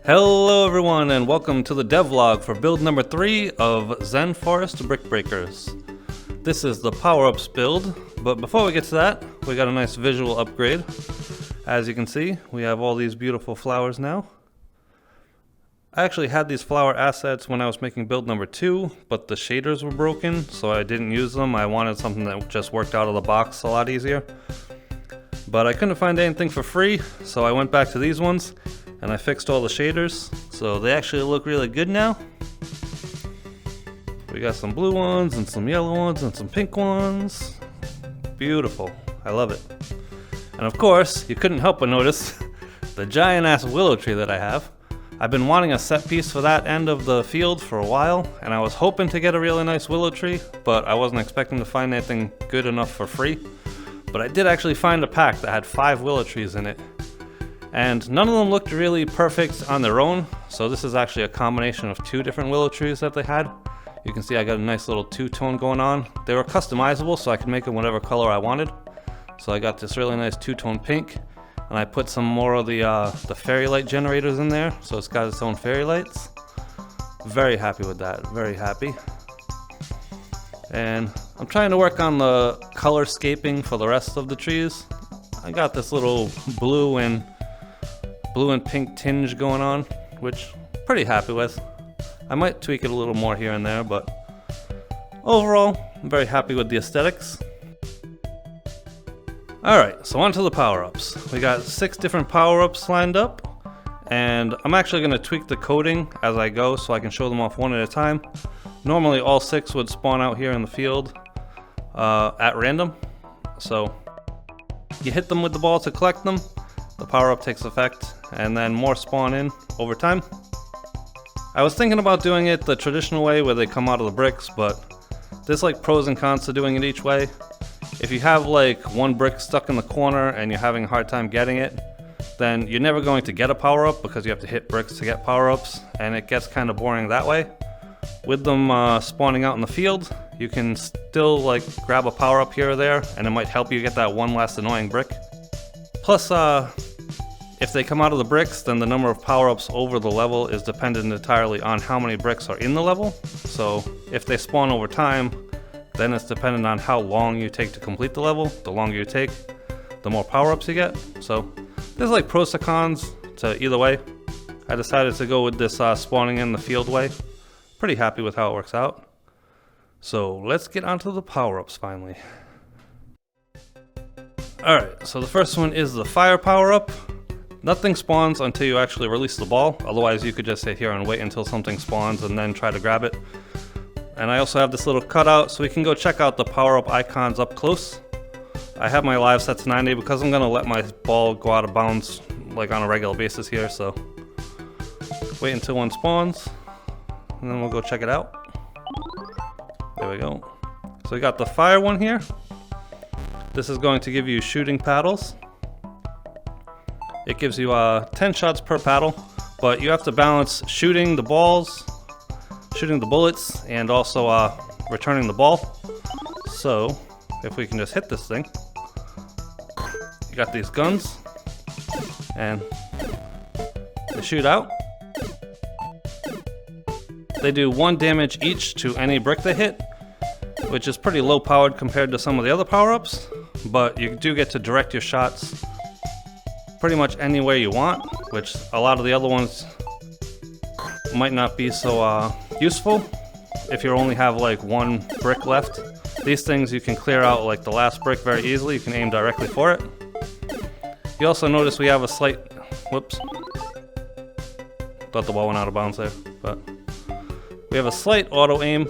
Hello everyone and welcome to the devlog for build number 3 of Zen Forest Brick Breakers. This is the Powerups build, but before we get to that, we got a nice visual upgrade. As you can see, we have all these beautiful flowers now. I actually had these flower assets when I was making build number 2, but the shaders were broken, so I didn't use them. I wanted something that just worked out of the box a lot easier. But I couldn't find anything for free, so I went back to these ones and I fixed all the shaders, so they actually look really good now. We got some blue ones and some yellow ones and some pink ones. Beautiful, I love it. And of course, you couldn't help but notice the giant ass willow tree that I have. I've been wanting a set piece for that end of the field for a while, and I was hoping to get a really nice willow tree, but I wasn't expecting to find anything good enough for free. But I did actually find a pack that had 5 willow trees in it. And none of them looked really perfect on their own, so this is actually a combination of 2 different willow trees that they had. You can see I got a nice little 2-tone going on. They were customizable, so I could make them whatever color I wanted. So I got this really nice 2-tone pink, and I put some more of the fairy light generators in there, so it's got its own fairy lights. Very happy with that, very happy. And I'm trying to work on the color scaping for the rest of the trees. I got this little blue and pink tinge going on, which I'm pretty happy with. I might tweak it a little more here and there, but overall, I'm very happy with the aesthetics. Alright, so on to the power-ups. We got 6 different power-ups lined up, and I'm actually going to tweak the coding as I go so I can show them off one at a time. Normally all 6 would spawn out here in the field at random, so you hit them with the ball to collect them, the power-up takes effect, and then more spawn in over time. I was thinking about doing it the traditional way where they come out of the bricks, but there's like pros and cons to doing it each way. If you have like one brick stuck in the corner and you're having a hard time getting it, then you're never going to get a power-up because you have to hit bricks to get power-ups, and it gets kind of boring that way. With them spawning out in the field, you can still like grab a power-up here or there, and it might help you get that one last annoying brick. Plus, if they come out of the bricks, then the number of power-ups over the level is dependent entirely on how many bricks are in the level. So if they spawn over time, then it's dependent on how long you take to complete the level. The longer you take, the more power-ups you get. So there's like pros to cons to either way. I decided to go with this spawning in the field way. Pretty happy with how it works out. So let's get onto the power-ups finally. Alright, so the first one is the fire power-up. Nothing spawns until you actually release the ball, otherwise you could just sit here and wait until something spawns and then try to grab it. And I also have this little cutout so we can go check out the power-up icons up close. I have my live set to 90 because I'm going to let my ball go out of bounds like on a regular basis here, so wait until one spawns and then we'll go check it out. There we go. So we got the fire one here. This is going to give you shooting paddles. It gives you 10 shots per paddle, but you have to balance shooting the balls, shooting the bullets, and also returning the ball. So if we can just hit this thing, you got these guns, and they shoot out. They do 1 damage each to any brick they hit, which is pretty low powered compared to some of the other power-ups, but you do get to direct your shots pretty much anywhere you want, which a lot of the other ones might not be so useful if you only have like 1 brick left. These things you can clear out like the last brick very easily. You can aim directly for it. You also notice we have a slight, whoops, thought the ball went out of bounds there, but we have a slight auto aim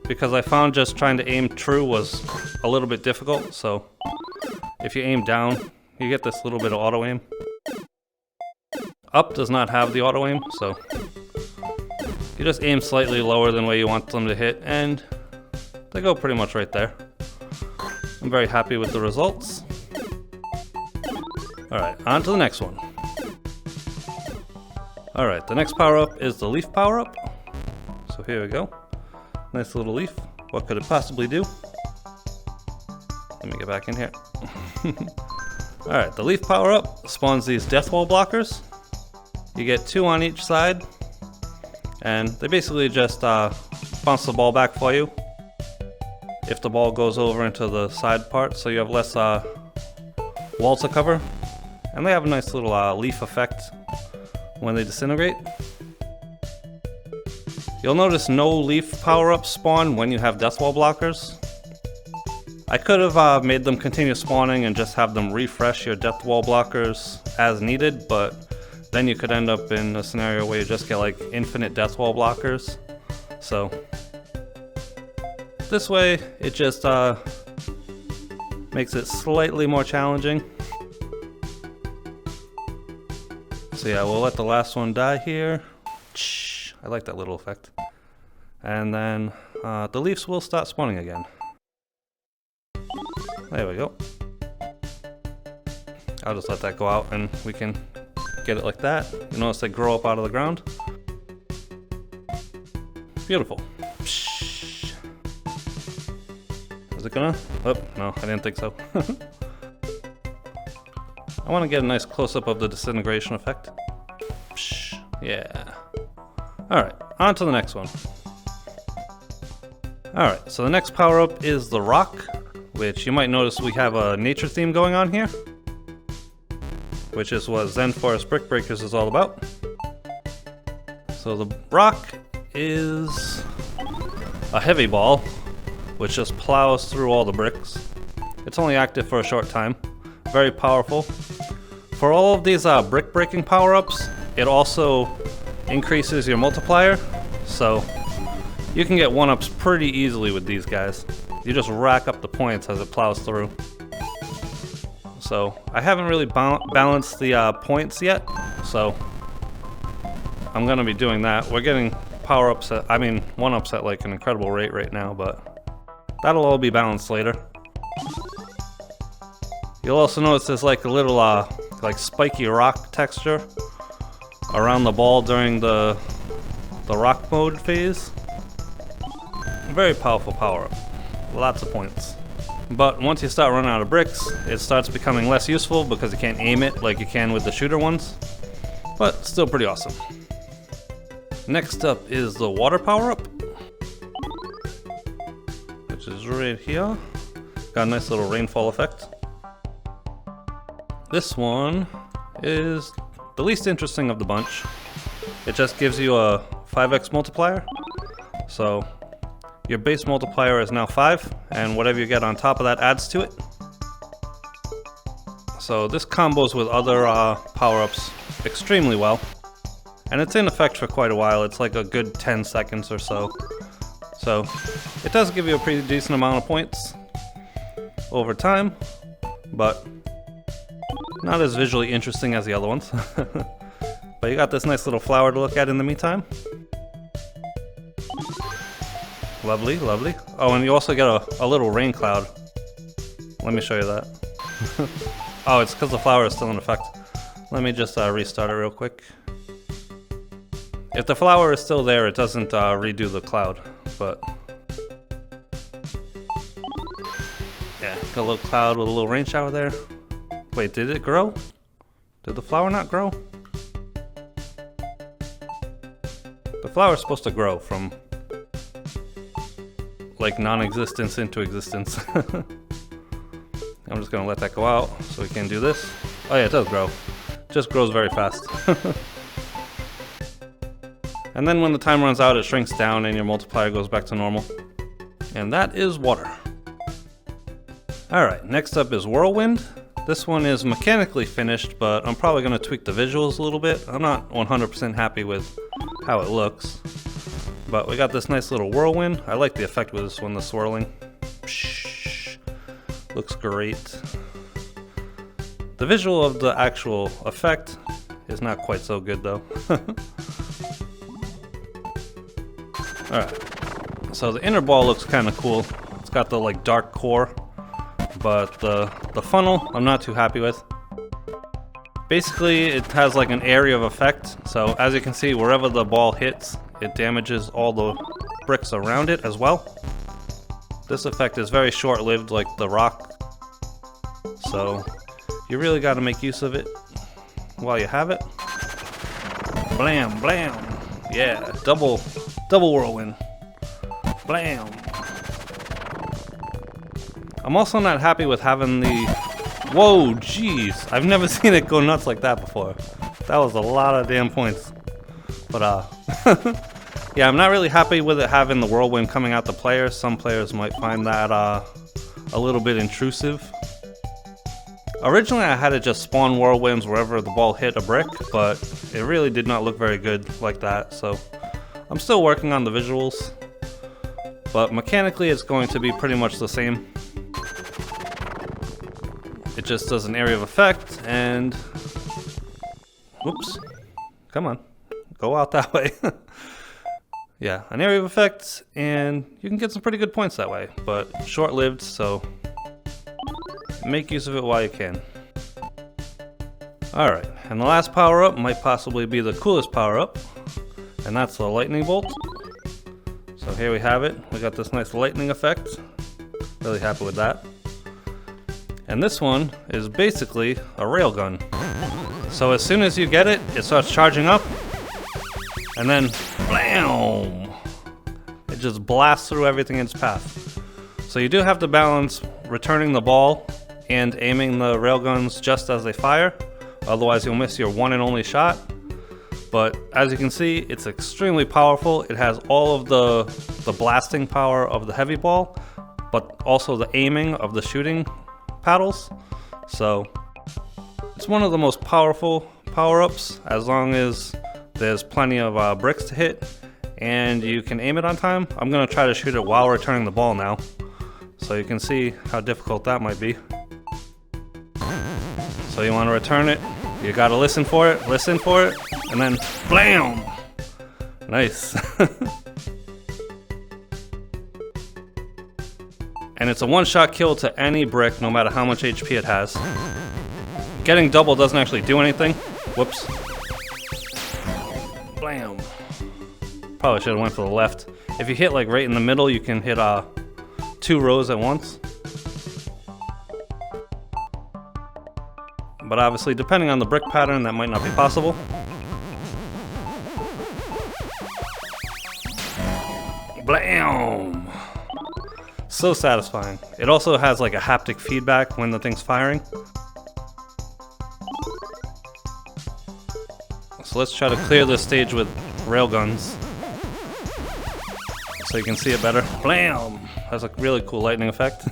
because I found just trying to aim true was a little bit difficult. So if you aim down, you get this little bit of auto aim. Up does not have the auto aim, so you just aim slightly lower than where you want them to hit, and they go pretty much right there. I'm very happy with the results. Alright, on to the next one. Alright, the next power-up is the leaf power-up. So here we go. Nice little leaf. What could it possibly do? Let me get back in here. Alright, the leaf power-up spawns these death wall blockers. You get 2 on each side, and they basically just bounce the ball back for you if the ball goes over into the side part, so you have less wall to cover. And they have a nice little leaf effect when they disintegrate. You'll notice no leaf power-ups spawn when you have death wall blockers. I could have made them continue spawning and just have them refresh your death wall blockers as needed, but then you could end up in a scenario where you just get like infinite death wall blockers. So this way it just makes it slightly more challenging. So yeah, we'll let the last one die here. I like that little effect. And then the leaves will start spawning again. There we go. I'll just let that go out and we can get it like that. You notice they grow up out of the ground. Beautiful. Is it gonna? Oh, no, I didn't think so. I want to get a nice close-up of the disintegration effect. Yeah. Alright, on to the next one. Alright, so the next power-up is the rock, which you might notice we have a nature theme going on here, which is what Zen Forest Brick Breakers is all about. So the rock is a heavy ball, which just plows through all the bricks. It's only active for a short time. Very powerful. For all of these brick breaking power-ups, it also increases your multiplier, so you can get 1-ups pretty easily with these guys. You just rack up the points as it plows through. So I haven't really balanced the points yet, so I'm gonna be doing that. We're getting power-ups at, 1-ups at like an incredible rate right now, but that'll all be balanced later. You'll also notice there's like a little like spiky rock texture around the ball during the rock mode phase. Very powerful power-up. Lots of points. But once you start running out of bricks, it starts becoming less useful because you can't aim it like you can with the shooter ones. But still pretty awesome. Next up is the water power-up, which is right here. Got a nice little rainfall effect. This one is the least interesting of the bunch. It just gives you a 5x multiplier. So your base multiplier is now 5, and whatever you get on top of that adds to it. So this combos with other power-ups extremely well. And it's in effect for quite a while. It's like a good 10 seconds or so. So it does give you a pretty decent amount of points over time, but not as visually interesting as the other ones. But you got this nice little flower to look at in the meantime. Lovely, lovely. Oh, and you also get a little rain cloud. Let me show you that. Oh, it's because the flower is still in effect. Let me just restart it real quick. If the flower is still there, it doesn't redo the cloud, but yeah, got a little cloud with a little rain shower there. Wait, did it grow? Did the flower not grow? The flower is supposed to grow from like non-existence into existence. I'm just gonna let that go out so we can do this. Oh yeah, it does grow. It just grows very fast. And then when the time runs out, it shrinks down and your multiplier goes back to normal. And that is water. Alright, next up is Whirlwind. This one is mechanically finished, but I'm probably going to tweak the visuals a little bit. I'm not 100% happy with how it looks. But we got this nice little whirlwind. I like the effect with this one, the swirling. Psh, looks great. The visual of the actual effect is not quite so good though. Alright, so the inner ball looks kind of cool. It's got the like dark core, but the funnel I'm not too happy with. Basically it has like an area of effect, so as you can see, wherever the ball hits, it damages all the bricks around it as well. This effect is very short-lived like the rock, so you really got to make use of it while you have it. Blam, blam. Yeah, double whirlwind. Blam. I'm also not happy with having the... Whoa, jeez. I've never seen it go nuts like that before. That was a lot of damn points. But, yeah, I'm not really happy with it having the whirlwind coming out the player. Some players might find that, a little bit intrusive. Originally, I had it just spawn whirlwinds wherever the ball hit a brick, but it really did not look very good like that, so I'm still working on the visuals. But mechanically, it's going to be pretty much the same. It just does an area of effect, and... Whoops. Come on. Go out that way. Yeah, an area of effect, and you can get some pretty good points that way, but short-lived, so make use of it while you can. Alright, and the last power-up might possibly be the coolest power-up, and that's the lightning bolt. So here we have it. We got this nice lightning effect. Really happy with that. And this one is basically a railgun. So as soon as you get it, it starts charging up, and then blam! It just blasts through everything in its path. So you do have to balance returning the ball and aiming the railguns just as they fire, otherwise you'll miss your one and only shot. But as you can see, it's extremely powerful. It has all of the blasting power of the heavy ball, but also the aiming of the shooting paddles. So it's one of the most powerful power-ups, as long as there's plenty of bricks to hit and you can aim it on time. I'm gonna try to shoot it while returning the ball now, so you can see how difficult that might be. So you want to return it, you gotta listen for it, and then blam! Nice. And it's a one-shot kill to any brick, no matter how much HP it has. Getting double doesn't actually do anything. Whoops. Blam. Probably should have went for the left. If you hit like right in the middle, you can hit 2 rows at once. But obviously, depending on the brick pattern, that might not be possible. Blam! So satisfying. It also has like a haptic feedback when the thing's firing. So let's try to clear this stage with railguns, so you can see it better. Blam! That's a really cool lightning effect.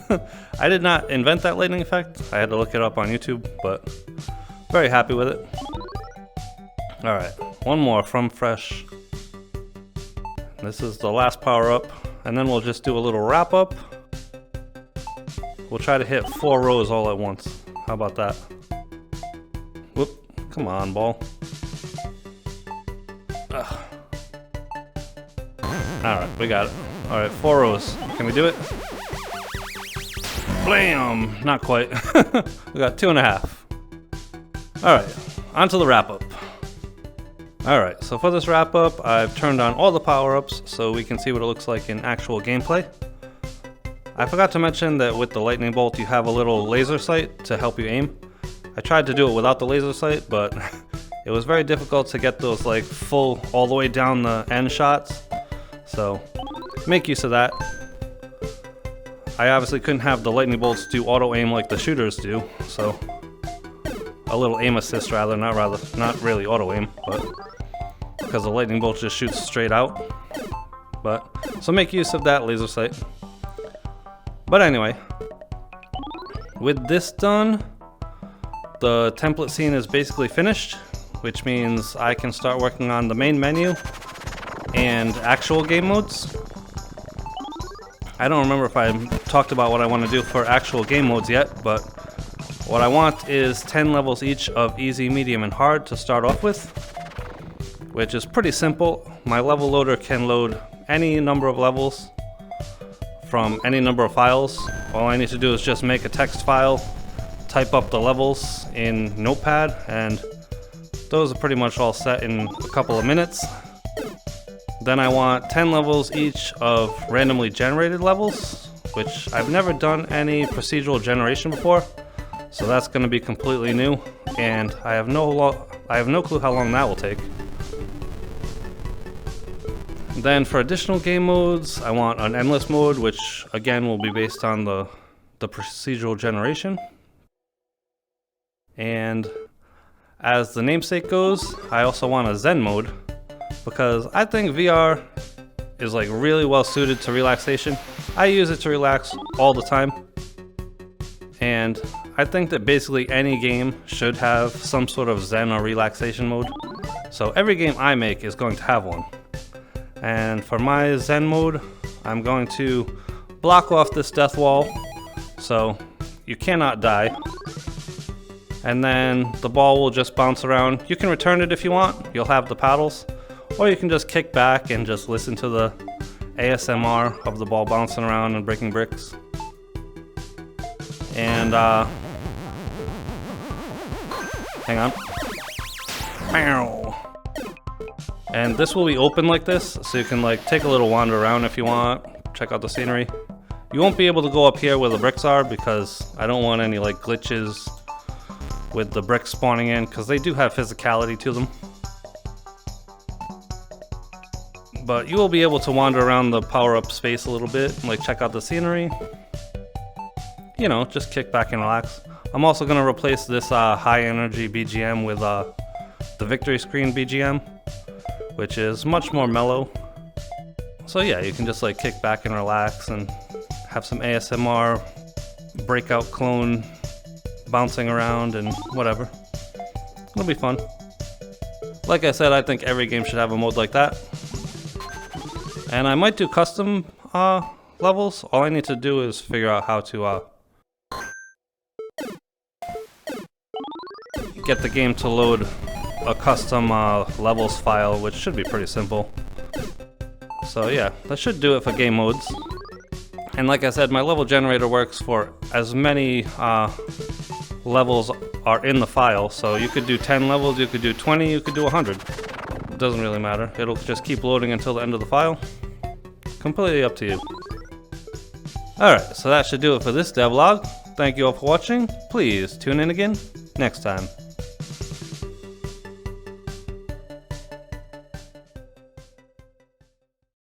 I did not invent that lightning effect. I had to look it up on YouTube, but very happy with it. Alright, one more from Fresh. This is the last power up, and then we'll just do a little wrap up. We'll try to hit 4 rows all at once. How about that? Whoop, come on, ball. Alright, we got it. Alright, 4 rows. Can we do it? Blam! Not quite. We got 2.5. Alright, on to the wrap-up. Alright, so for this wrap-up, I've turned on all the power-ups so we can see what it looks like in actual gameplay. I forgot to mention that with the lightning bolt you have a little laser sight to help you aim. I tried to do it without the laser sight, but it was very difficult to get those like full all the way down the end shots. So make use of that. I obviously couldn't have the lightning bolts do auto aim like the shooters do, so a little aim assist rather, not really auto aim, but because the lightning bolt just shoots straight out. But so make use of that laser sight. But anyway, with this done, the template scene is basically finished, which means I can start working on the main menu and actual game modes. I don't remember if I talked about what I want to do for actual game modes yet, but what I want is 10 levels each of easy, medium, and hard to start off with, which is pretty simple. My level loader can load any number of levels from any number of files. All I need to do is just make a text file, type up the levels in Notepad, and those are pretty much all set in a couple of minutes. Then I want 10 levels each of randomly generated levels, which I've never done any procedural generation before, so that's going to be completely new, and I have no clue how long that will take. Then for additional game modes, I want an endless mode, which again will be based on the procedural generation. And as the namesake goes, I also want a Zen mode, because I think VR is like really well suited to relaxation. I use it to relax all the time. And I think that basically any game should have some sort of Zen or relaxation mode. So every game I make is going to have one. And for my Zen mode, I'm going to block off this death wall so you cannot die. And then the ball will just bounce around. You can return it if you want, you'll have the paddles. Or you can just kick back and just listen to the ASMR of the ball bouncing around and breaking bricks. And hang on. And this will be open like this, so you can like take a little wander around if you want, check out the scenery. You won't be able to go up here where the bricks are because I don't want any like glitches with the bricks spawning in, because they do have physicality to them. But you will be able to wander around the power-up space a little bit, like check out the scenery. You know, just kick back and relax. I'm also going to replace this high energy BGM with the victory screen BGM, which is much more mellow. So yeah, you can just like kick back and relax and have some ASMR, breakout clone bouncing around and whatever. It'll be fun. Like I said, I think every game should have a mode like that. And I might do custom levels. All I need to do is figure out how to get the game to load a custom levels file, which should be pretty simple. So yeah, that should do it for game modes. And like I said, my level generator works for as many levels are in the file. So you could do 10 levels, you could do 20, you could do 100. It doesn't really matter. It'll just keep loading until the end of the file. Completely up to you. Alright, so that should do it for this devlog. Thank you all for watching. Please tune in again next time.